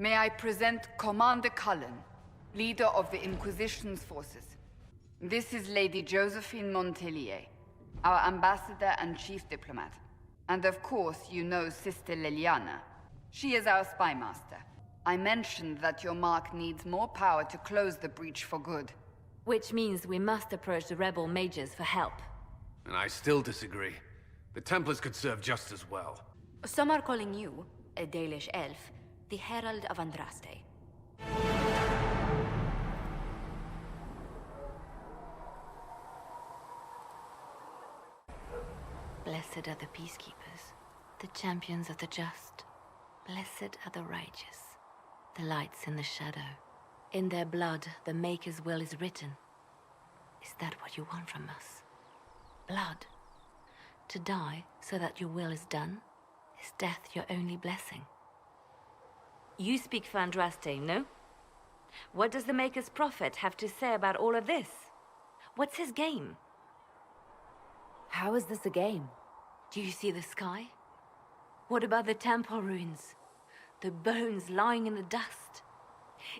May I present Commander Cullen, leader of the Inquisition's forces. This is Lady Josephine Montelier, our ambassador and chief diplomat. And of course, you know Sister Liliana. She is our spy master. I mentioned that your mark needs more power to close the breach for good. Which means we must approach the rebel mages for help. And I still disagree. The Templars could serve just as well. Some are calling you, a Dalish elf, the Herald of Andraste. Blessed are the peacekeepers, the champions of the just. Blessed are the righteous, the lights in the shadow. In their blood, the Maker's will is written. Is that what you want from us? Blood? To die so that your will is done? Is death your only blessing? You speak for Andraste, no? What does the Maker's prophet have to say about all of this? What's his game? How is this a game? Do you see the sky? What about the temple ruins? The bones lying in the dust?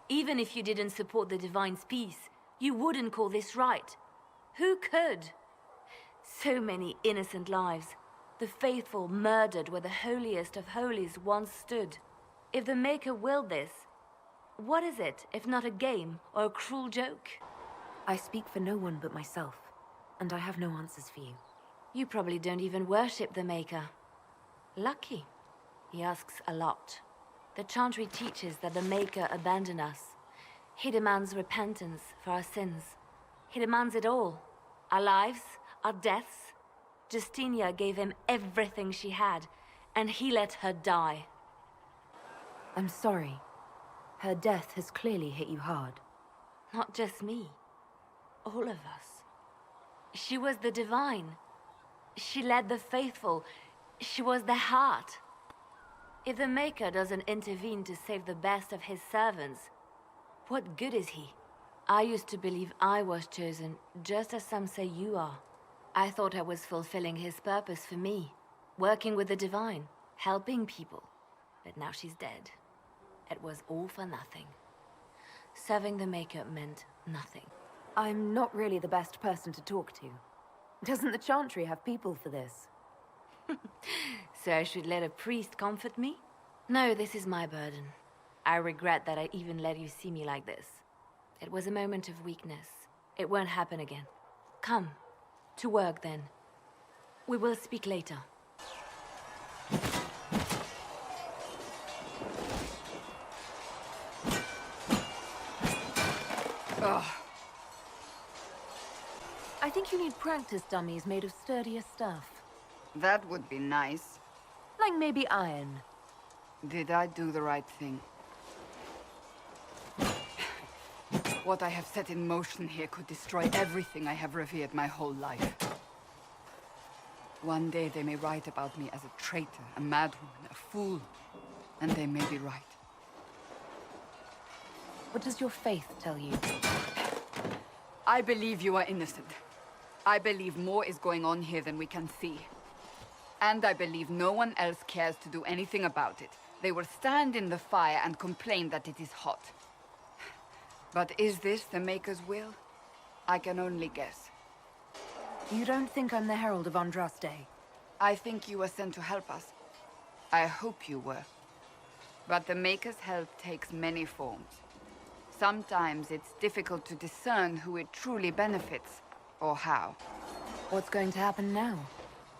Even if you didn't support the Divine's peace, you wouldn't call this right. Who could? So many innocent lives. The faithful murdered where the holiest of holies once stood. If the Maker willed this, what is it if not a game or a cruel joke? I speak for no one but myself, and I have no answers for you. You probably don't even worship the Maker. Lucky. He asks a lot. The Chantry teaches that the Maker abandoned us. He demands repentance for our sins. He demands it all. Our lives, our deaths. Justinia gave him everything she had, and he let her die. I'm sorry. Her death has clearly hit you hard. Not just me. All of us. She was the Divine. She led the faithful. She was their heart. If the Maker doesn't intervene to save the best of his servants, what good is he? I used to believe I was chosen, just as some say you are. I thought I was fulfilling his purpose for me, working with the Divine, helping people. But now she's dead. It was all for nothing. Serving the Maker meant nothing. I'm not really the best person to talk to. Doesn't the Chantry have people for this? So I should let a priest comfort me? No, this is my burden. I regret that I even let you see me like this. It was a moment of weakness. It won't happen again. Come, to work then. We will speak later. Ugh. I think you need practice dummies made of sturdier stuff. That would be nice. Like maybe iron. Did I do the right thing? What I have set in motion here could destroy everything I have revered my whole life. One day they may write about me as a traitor, a madwoman, a fool. And they may be right. What does your faith tell you? I believe you are innocent. I believe more is going on here than we can see. And I believe no one else cares to do anything about it. They will stand in the fire and complain that it is hot. But is this the Maker's will? I can only guess. You don't think I'm the Herald of Andraste? I think you were sent to help us. I hope you were. But the Maker's help takes many forms. Sometimes it's difficult to discern who it truly benefits, or how. What's going to happen now?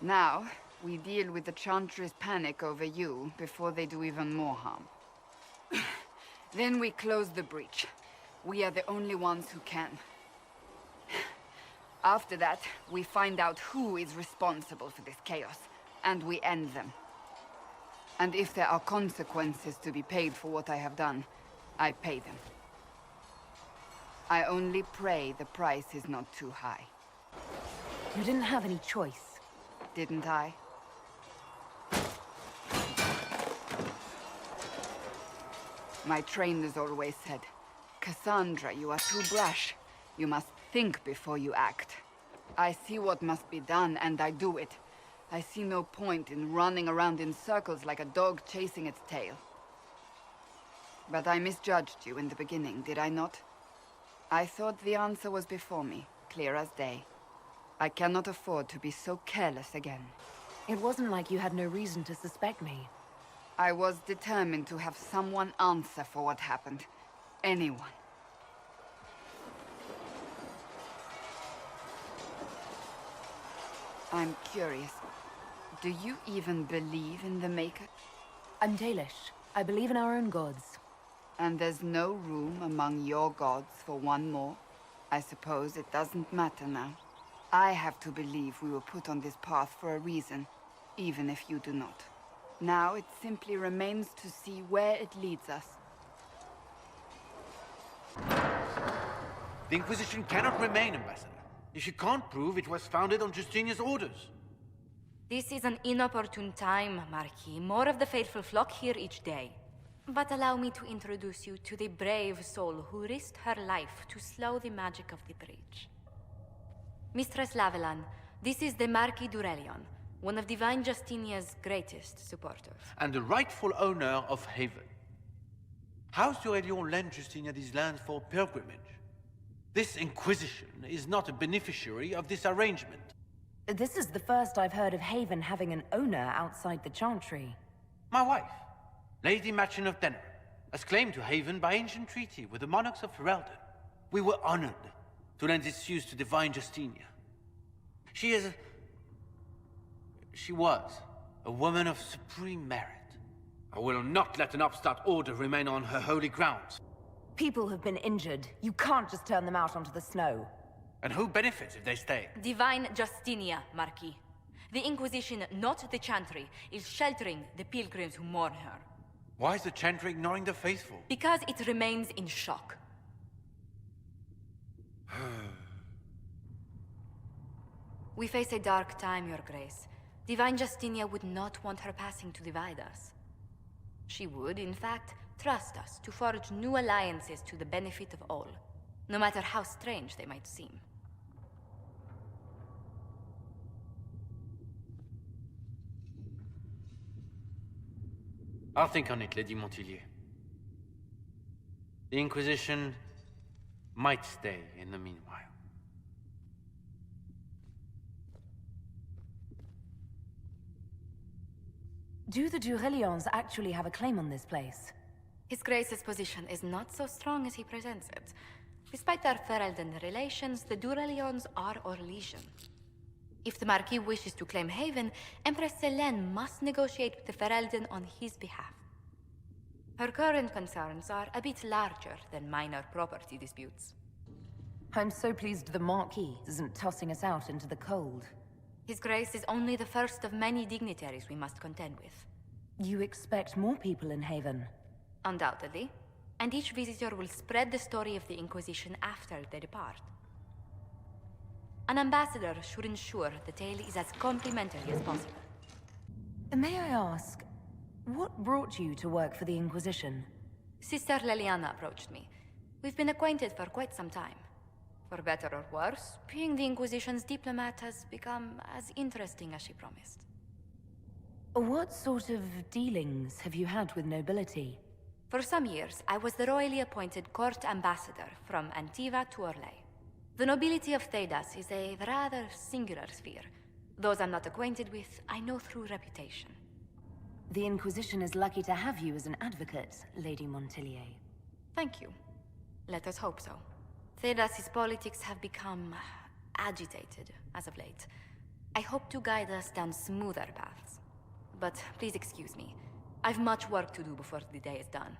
Now, we deal with the Chantry's panic over you before they do even more harm. Then we close the breach. We are the only ones who can. After that, we find out who is responsible for this chaos, and we end them. And if there are consequences to be paid for what I have done, I pay them. I only pray the price is not too high. You didn't have any choice. Didn't I? My trainers always said, Cassandra, you are too brash. You must think before you act. I see what must be done, and I do it. I see no point in running around in circles like a dog chasing its tail. But I misjudged you in the beginning, did I not? I thought the answer was before me, clear as day. I cannot afford to be so careless again. It wasn't like you had no reason to suspect me. I was determined to have someone answer for what happened. Anyone. I'm curious. Do you even believe in the Maker? I'm Dalish. I believe in our own gods. And there's no room among your gods for one more? I suppose it doesn't matter now. I have to believe we were put on this path for a reason, even if you do not. Now it simply remains to see where it leads us. The Inquisition cannot remain, Ambassador, if you can't prove it was founded on Justinia's orders. This is an inopportune time, Marquis. More of the faithful flock here each day. But allow me to introduce you to the brave soul who risked her life to slow the magic of the breach. Mistress Lavelan, this is the Marquis d'Aurelion, one of Divine Justinia's greatest supporters. And the rightful owner of Haven. House d'Aurelion lent Justinia these lands for pilgrimage. This Inquisition is not a beneficiary of this arrangement. This is the first I've heard of Haven having an owner outside the Chantry. My wife, Lady Machin of Tenham, has claimed to Haven by ancient treaty with the monarchs of Ferelden. We were honored to lend its use to Divine Justinia. She was a woman of supreme merit. I will not let an upstart order remain on her holy grounds. People have been injured. You can't just turn them out onto the snow. And who benefits if they stay? Divine Justinia, Marquis. The Inquisition, not the Chantry, is sheltering the pilgrims who mourn her. Why is the Chantry ignoring the faithful? Because it remains in shock. We face a dark time, Your Grace. Divine Justinia would not want her passing to divide us. She would, in fact, trust us to forge new alliances to the benefit of all, no matter how strange they might seem. I'll think on it, Lady Montillier. The Inquisition might stay in the meanwhile. Do the Durelions actually have a claim on this place? His Grace's position is not so strong as he presents it. Despite their Ferelden relations, the Durelions are our legion. If the Marquis wishes to claim Haven, Empress Selene must negotiate with the Ferelden on his behalf. Her current concerns are a bit larger than minor property disputes. I'm so pleased the Marquis isn't tossing us out into the cold. His Grace is only the first of many dignitaries we must contend with. You expect more people in Haven? Undoubtedly. And each visitor will spread the story of the Inquisition after they depart. An ambassador should ensure the tale is as complimentary as possible. May I ask, what brought you to work for the Inquisition? Sister Leliana approached me. We've been acquainted for quite some time. For better or worse, being the Inquisition's diplomat has become as interesting as she promised. What sort of dealings have you had with nobility? For some years, I was the royally appointed court ambassador from Antiva to Orlais. The nobility of Thedas is a rather singular sphere. Those I'm not acquainted with, I know through reputation. The Inquisition is lucky to have you as an advocate, Lady Montillier. Thank you. Let us hope so. Thedas' politics have become agitated as of late. I hope to guide us down smoother paths. But please excuse me. I've much work to do before the day is done.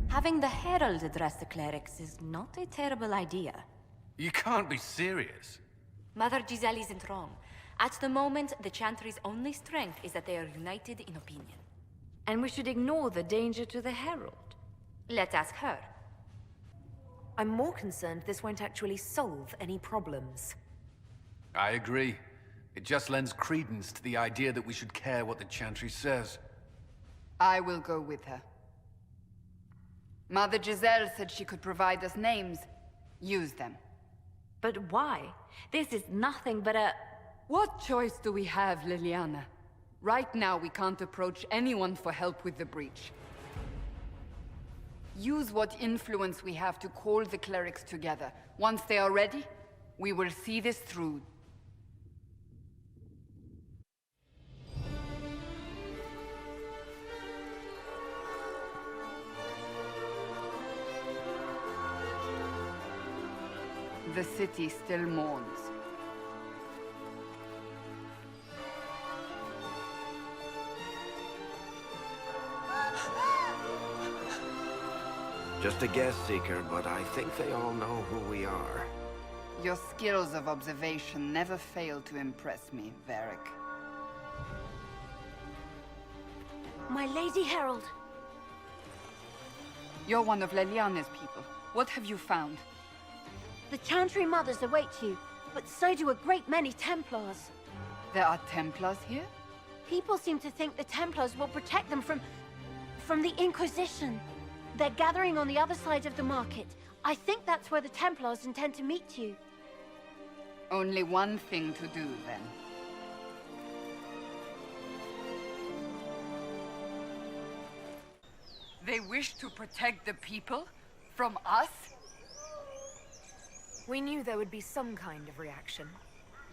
Having the Herald address the clerics is not a terrible idea. You can't be serious. Mother Giselle isn't wrong. At the moment, the Chantry's only strength is that they are united in opinion. And we should ignore the danger to the Herald. Let's ask her. I'm more concerned this won't actually solve any problems. I agree. It just lends credence to the idea that we should care what the Chantry says. I will go with her. Mother Giselle said she could provide us names. Use them. But why? This is nothing but a... What choice do we have, Liliana? Right now, we can't approach anyone for help with the breach. Use what influence we have to call the clerics together. Once they are ready, we will see this through. The city still mourns. Just a guess, Seeker, but I think they all know who we are. Your skills of observation never fail to impress me, Varric. My Lady Herald. You're one of Leliana's people. What have you found? The Chantry Mothers await you, but so do a great many Templars. There are Templars here? People seem to think the Templars will protect them from the Inquisition. They're gathering on the other side of the market. I think that's where the Templars intend to meet you. Only one thing to do, then. They wish to protect the people? From us? We knew there would be some kind of reaction.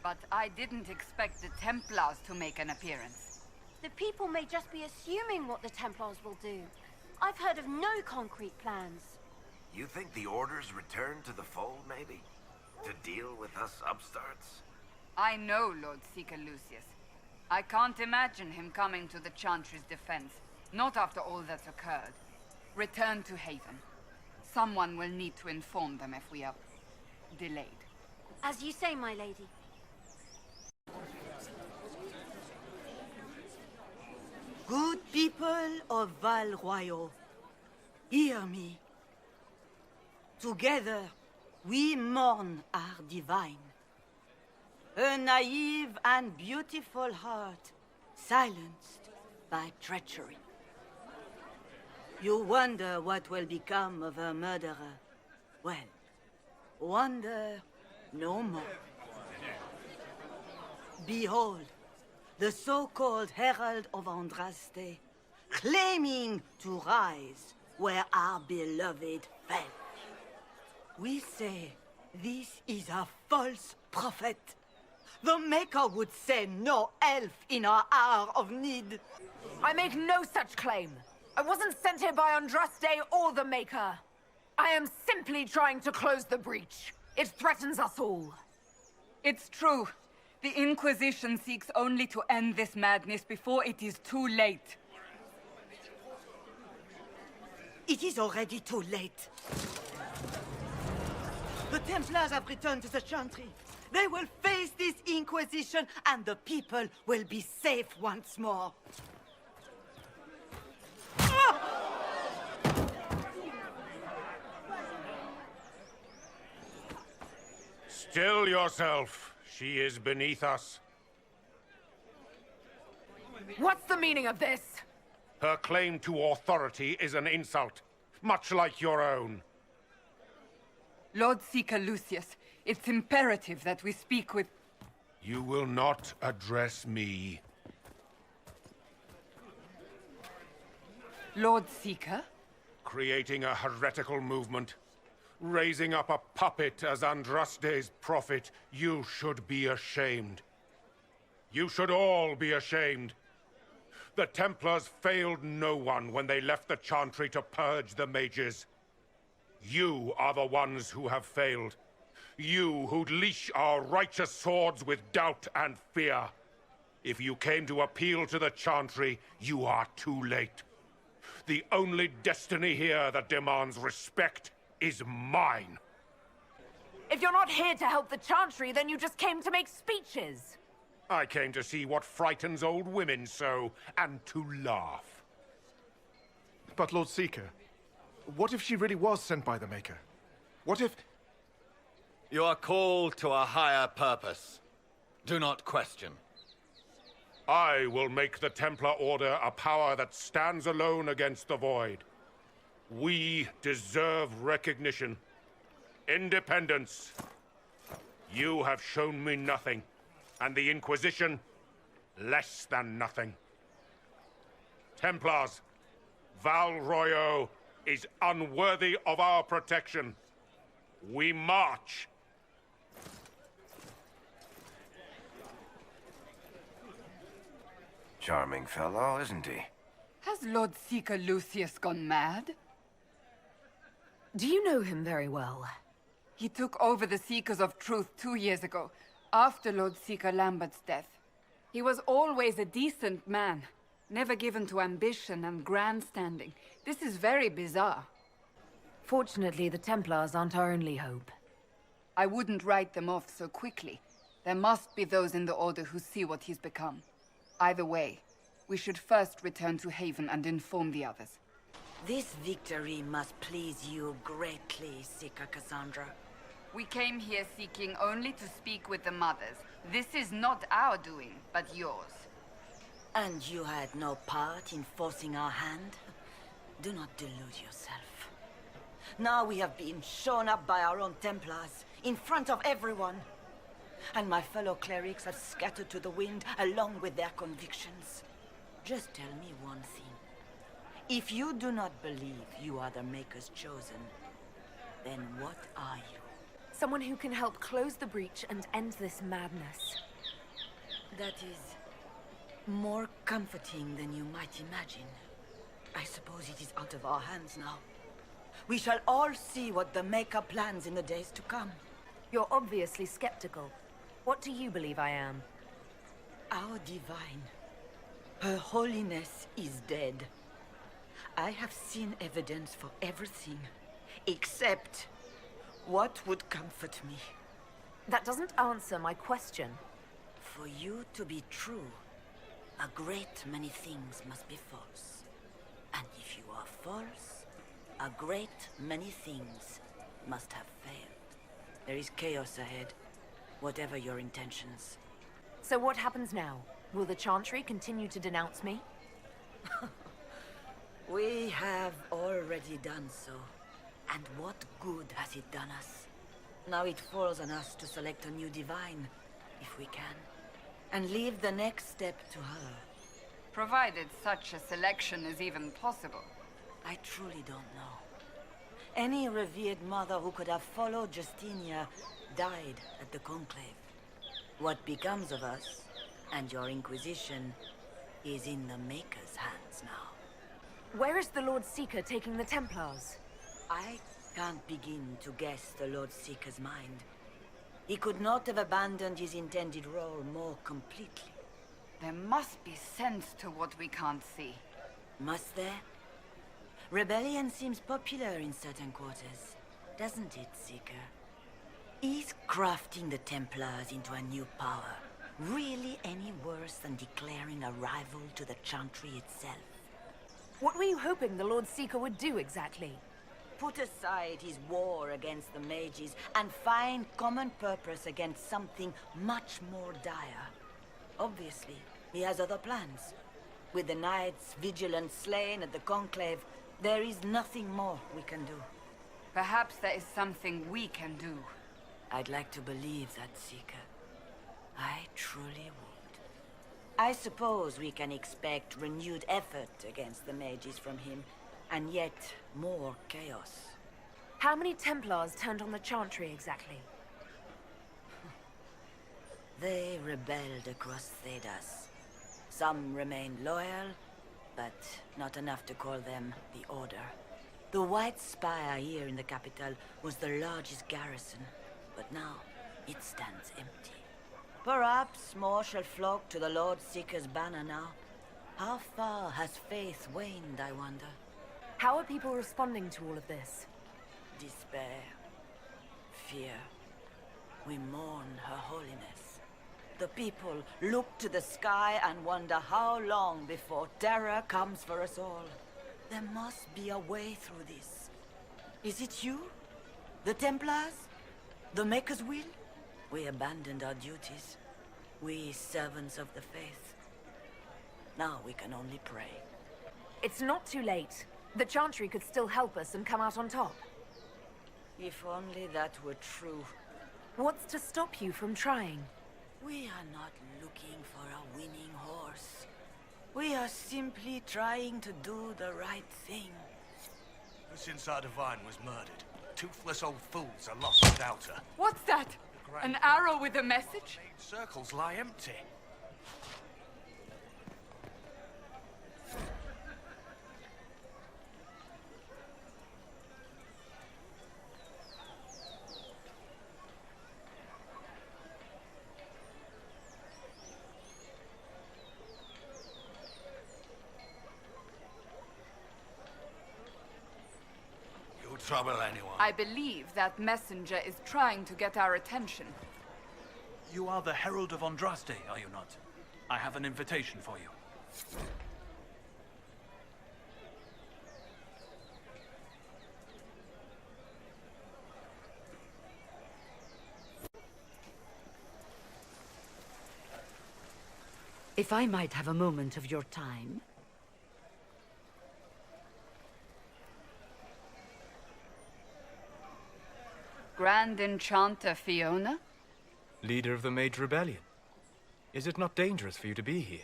But I didn't expect the Templars to make an appearance. The people may just be assuming what the Templars will do. I've heard of no concrete plans. You think the Order's return to the fold, maybe? To deal with us upstarts? I know Lord Seeker Lucius. I can't imagine him coming to the Chantry's defense. Not after all that's occurred. Return to Haven. Someone will need to inform them if we are delayed. As you say, my lady. Good people of Val Royal, hear me. Together, we mourn our divine. A naive and beautiful heart, silenced by treachery. You wonder what will become of a murderer. Well, wonder no more. Behold, the so-called Herald of Andraste, claiming to rise where our beloved fell. We say this is a false prophet. The Maker would send no elf in our hour of need. I make no such claim. I wasn't sent here by Andraste or the Maker. I am simply trying to close the breach. It threatens us all. It's true. The Inquisition seeks only to end this madness before it is too late. It is already too late. The Templars have returned to the Chantry. They will face this Inquisition, and the people will be safe once more. Still yourself. She is beneath us. What's the meaning of this? Her claim to authority is an insult, much like your own. Lord Seeker Lucius, it's imperative that we speak with... You will not address me. Lord Seeker? Creating a heretical movement. Raising up a puppet as Andraste's prophet. You should be ashamed. You should all be ashamed. The Templars failed no one when they left the Chantry to purge the mages. You are the ones who have failed. You who'd leash our righteous swords with doubt and fear. If you came to appeal to the Chantry, you are too late. The only destiny here that demands respect is mine. If you're not here to help the Chantry, then you just came to make speeches. I came to see what frightens old women so, and to laugh. But Lord Seeker, what if she really was sent by the Maker? What if... You are called to a higher purpose. Do not question. I will make the Templar Order a power that stands alone against the Void. We deserve recognition. Independence. You have shown me nothing, and the Inquisition less than nothing. Templars, Val Royo is unworthy of our protection. We march. Charming fellow, isn't he? Has Lord Seeker Lucius gone mad? Do you know him very well? He took over the Seekers of Truth 2 years ago, after Lord Seeker Lambert's death. He was always a decent man, never given to ambition and grandstanding. This is very bizarre. Fortunately, the Templars aren't our only hope. I wouldn't write them off so quickly. There must be those in the Order who see what he's become. Either way, we should first return to Haven and inform the others. This victory must please you greatly, Seeker Cassandra. We came here seeking only to speak with the mothers. This is not our doing, but yours. And you had no part in forcing our hand? Do not delude yourself. Now we have been shown up by our own Templars, in front of everyone. And my fellow clerics have scattered to the wind along with their convictions. Just tell me one thing. If you do not believe you are the Maker's chosen, then what are you? Someone who can help close the breach and end this madness. That is more comforting than you might imagine. I suppose it is out of our hands now. We shall all see what the Maker plans in the days to come. You're obviously skeptical. What do you believe I am? Our divine. Her holiness is dead. I have seen evidence for everything, except what would comfort me. That doesn't answer my question. For you to be true, a great many things must be false. And if you are false, a great many things must have failed. There is chaos ahead, whatever your intentions. So what happens now? Will the Chantry continue to denounce me? We have already done so. And what good has it done us? Now it falls on us to select a new divine, if we can, and leave the next step to her. Provided such a selection is even possible. I truly don't know. Any revered mother who could have followed Justinia died at the Conclave. What becomes of us, and your Inquisition, is in the Maker's hands now. Where is the Lord Seeker taking the Templars? I can't begin to guess the Lord Seeker's mind. He could not have abandoned his intended role more completely. There must be sense to what we can't see. Must there? Rebellion seems popular in certain quarters, doesn't it, Seeker? Is crafting the Templars into a new power really any worse than declaring a rival to the Chantry itself? What were you hoping the Lord Seeker would do exactly? Put aside his war against the mages and find common purpose against something much more dire. Obviously, he has other plans. With the knights vigilant slain at the Conclave, there is nothing more we can do. Perhaps there is something we can do. I'd like to believe that, Seeker. I truly would. I suppose we can expect renewed effort against the mages from him, and yet more chaos. How many Templars turned on the Chantry exactly? They rebelled across Thedas. Some remained loyal, but not enough to call them the Order. The White Spire here in the capital was the largest garrison, but now it stands empty. Perhaps more shall flock to the Lord Seeker's banner now. How far has faith waned, I wonder? How are people responding to all of this? Despair. Fear. We mourn her holiness. The people look to the sky and wonder how long before terror comes for us all. There must be a way through this. Is it you? The Templars? The Maker's will? We abandoned our duties. We servants of the faith. Now we can only pray. It's not too late. The Chantry could still help us and come out on top. If only that were true. What's to stop you from trying? We are not looking for a winning horse. We are simply trying to do the right thing. Ever since our divine was murdered, toothless old fools are lost without her. What's that? An arrow with a message? Circles lie empty. Trouble anyone? I believe that messenger is trying to get our attention. You are the Herald of Andraste, are you not? I have an invitation for you. If I might have a moment of your time. Grand Enchanter Fiona? Leader of the Mage Rebellion. Is it not dangerous for you to be here?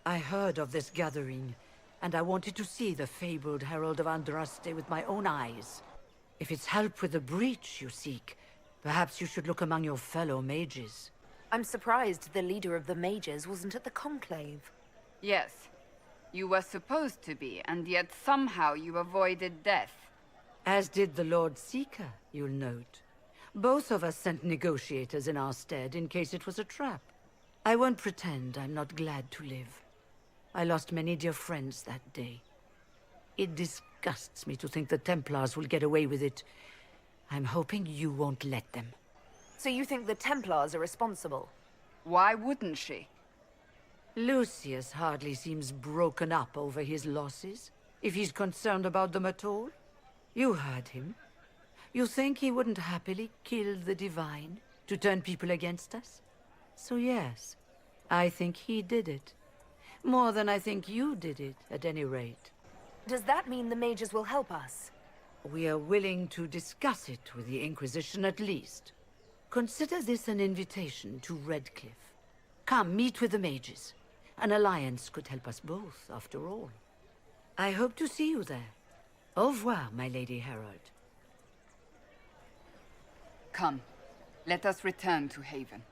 I heard of this gathering, and I wanted to see the fabled Herald of Andraste with my own eyes. If it's help with the breach you seek, perhaps you should look among your fellow mages. I'm surprised the leader of the mages wasn't at the conclave. Yes. You were supposed to be, and yet somehow you avoided death. As did the Lord Seeker, you'll note. Both of us sent negotiators in our stead in case it was a trap. I won't pretend I'm not glad to live. I lost many dear friends that day. It disgusts me to think the Templars will get away with it. I'm hoping you won't let them. So you think the Templars are responsible? Why wouldn't she? Lucius hardly seems broken up over his losses, if he's concerned about them at all. You heard him. You think he wouldn't happily kill the Divine to turn people against us? So yes, I think he did it. More than I think you did it, at any rate. Does that mean the mages will help us? We are willing to discuss it with the Inquisition at least. Consider this an invitation to Redcliffe. Come, meet with the mages. An alliance could help us both, after all. I hope to see you there. Au revoir, my Lady Herald. Come, let us return to Haven.